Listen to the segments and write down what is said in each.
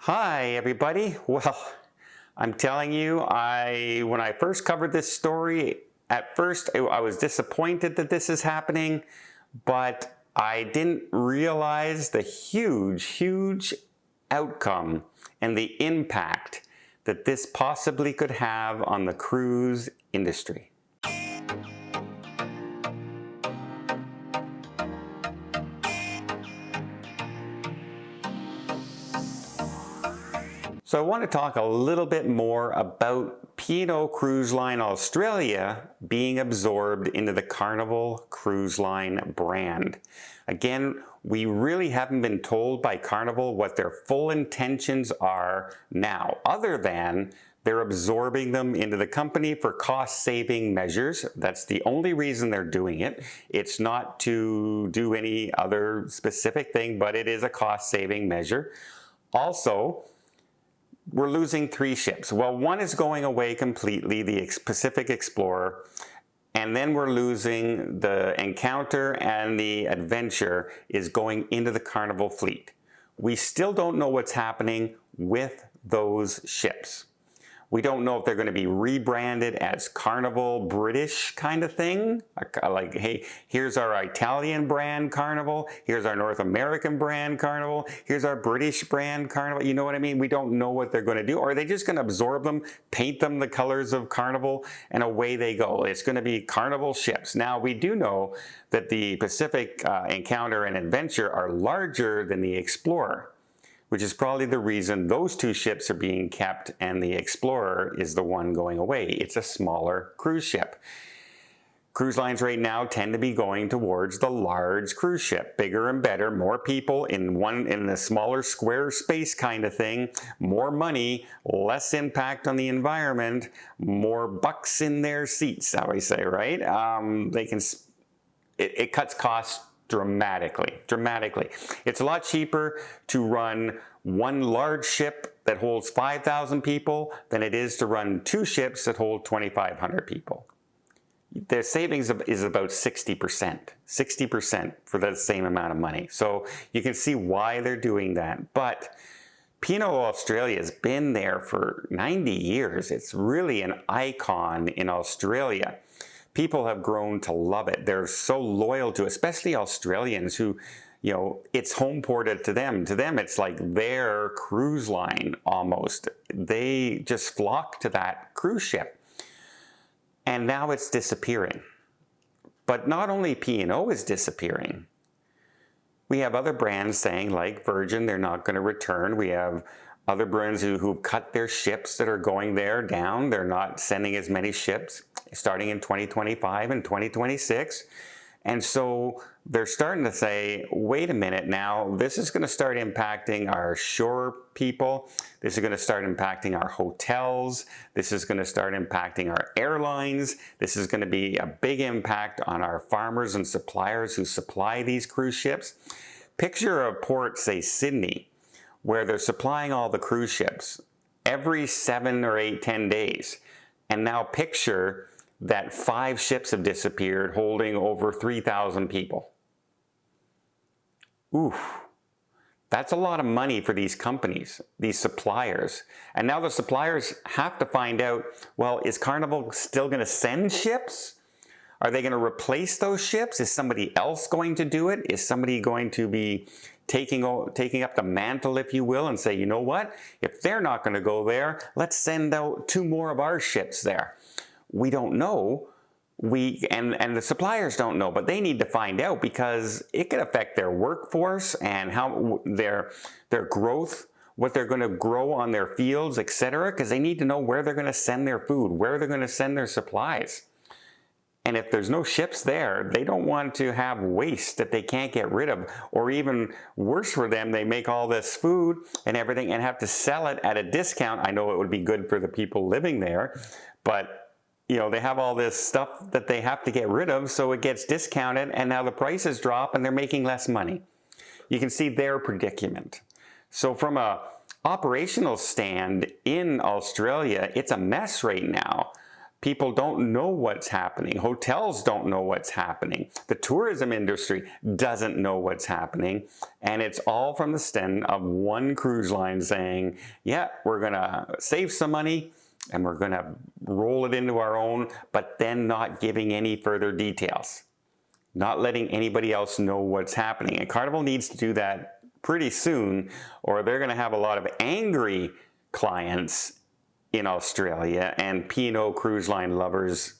Hi, everybody. Well, I'm telling you, when I first covered this story, at first I was disappointed that this is happening, but I didn't realize the huge outcome and the impact that this possibly could have on the cruise industry. So I want to talk a little bit more about P&O Cruise Line Australia being absorbed into the Carnival Cruise Line brand. Again, we really haven't been told by Carnival what their full intentions are now, other than they're absorbing them into the company for cost-saving measures. That's the only reason they're doing it. It's not to do any other specific thing, but it is a cost-saving measure. Also, we're losing 3 ships. Well, one is going away completely, the Pacific Explorer, and then we're losing the Encounter, and the Adventure is going into the Carnival fleet. We still don't know what's happening with those ships. We don't know if they're going to be rebranded as Carnival British kind of thing. Like, hey, here's our Italian brand Carnival. Here's our North American brand Carnival. Here's our British brand Carnival. You know what I mean? We don't know what they're going to do. Or are they just going to absorb them, paint them the colors of Carnival, and away they go? It's going to be Carnival ships. Now, we do know that the Pacific Encounter and Adventure are larger than the Explorer, which is probably the reason those 2 ships are being kept and the Explorer is the one going away. It's a smaller cruise ship. Cruise lines right now tend to be going towards the large cruise ship, bigger and better, more people in the smaller square space kind of thing, more money, less impact on the environment, more bucks in their seats, how we say, right? It cuts costs dramatically. It's a lot cheaper to run one large ship that holds 5,000 people than it is to run 2 ships that hold 2,500 people. Their savings is about 60% for the same amount of money. So you can see why they're doing that. But P&O Australia has been there for 90 years. It's really an icon in Australia. People have grown to love it. They're so loyal to it, especially Australians who, you know, it's home ported to them. To them, it's like their cruise line almost. They just flock to that cruise ship. And now it's disappearing. But not only P&O is disappearing. We have other brands saying, like Virgin, they're not going to return. We have other brands who've cut their ships that are going there down. They're not sending as many ships starting in 2025 and 2026. And so they're starting to say, wait a minute now, this is going to start impacting our shore people. This is going to start impacting our hotels. This is going to start impacting our airlines. This is going to be a big impact on our farmers and suppliers who supply these cruise ships. Picture a port, say Sydney, where they're supplying all the cruise ships every 7 or 8, 10 days. And now picture that 5 ships have disappeared holding over 3,000 people. Oof, that's a lot of money for these companies, these suppliers. And now the suppliers have to find out, well, is Carnival still going to send ships? Are they going to replace those ships? Is somebody else going to do it? Is somebody going to be taking up the mantle, if you will, and say, you know what? If they're not going to go there, let's send out 2 more of our ships there. We don't know. And the suppliers don't know, but they need to find out because it could affect their workforce and how their growth, what they're going to grow on their fields, etc. Because they need to know where they're going to send their food, where they're going to send their supplies. And if there's no ships there, they don't want to have waste that they can't get rid of. Or even worse for them, they make all this food and everything and have to sell it at a discount. I know it would be good for the people living there, but you know, they have all this stuff that they have to get rid of, so it gets discounted, and now the prices drop and they're making less money. You can see their predicament. So from a operational stand in Australia, it's a mess right now. People don't know what's happening. Hotels don't know what's happening. The tourism industry doesn't know what's happening. And it's all from the stem of one cruise line saying, yeah, we're going to save some money and we're going to roll it into our own, but then not giving any further details, not letting anybody else know what's happening. And Carnival needs to do that pretty soon, or they're going to have a lot of angry clients in Australia and P&O Cruise Line lovers,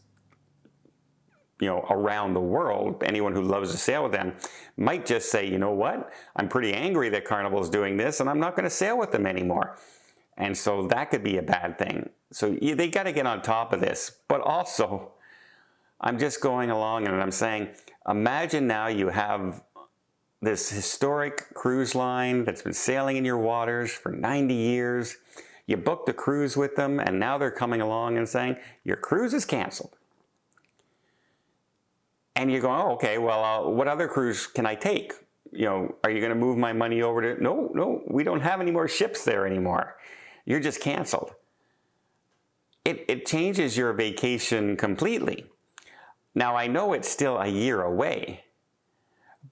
around the world. Anyone who loves to sail with them might just say, you know what, I'm pretty angry that Carnival's doing this and I'm not going to sail with them anymore. And so that could be a bad thing. So they got to get on top of this. But also, I'm just going along and I'm saying, imagine now you have this historic cruise line that's been sailing in your waters for 90 years. You booked a cruise with them, and now they're coming along and saying, your cruise is canceled. And you're going, oh, okay, well, what other cruise can I take? Are you going to move my money over to, no, we don't have any more ships there anymore. You're just canceled. It changes your vacation completely. Now, I know it's still a year away,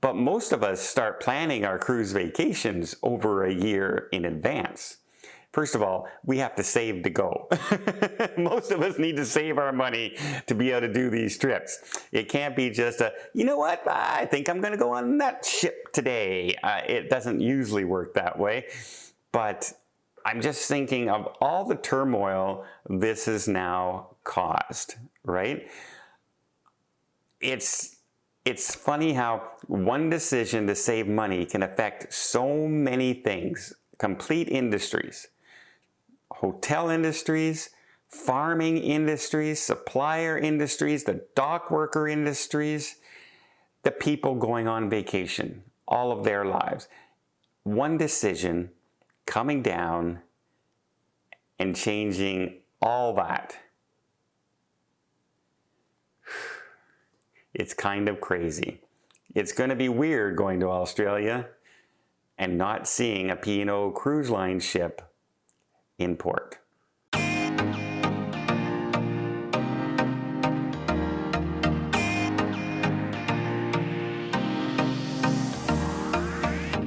but most of us start planning our cruise vacations over a year in advance. First of all, we have to save to go. Most of us need to save our money to be able to do these trips. It can't be just you know what, I think I'm going to go on that ship today. It doesn't usually work that way. But I'm just thinking of all the turmoil this has now caused, right? It's funny how one decision to save money can affect so many things, complete industries. Hotel industries, farming industries, supplier industries, the dock worker industries, the people going on vacation, all of their lives. One decision coming down and changing all that. It's kind of crazy. It's going to be weird going to Australia and not seeing a P&O Cruise Line ship in port.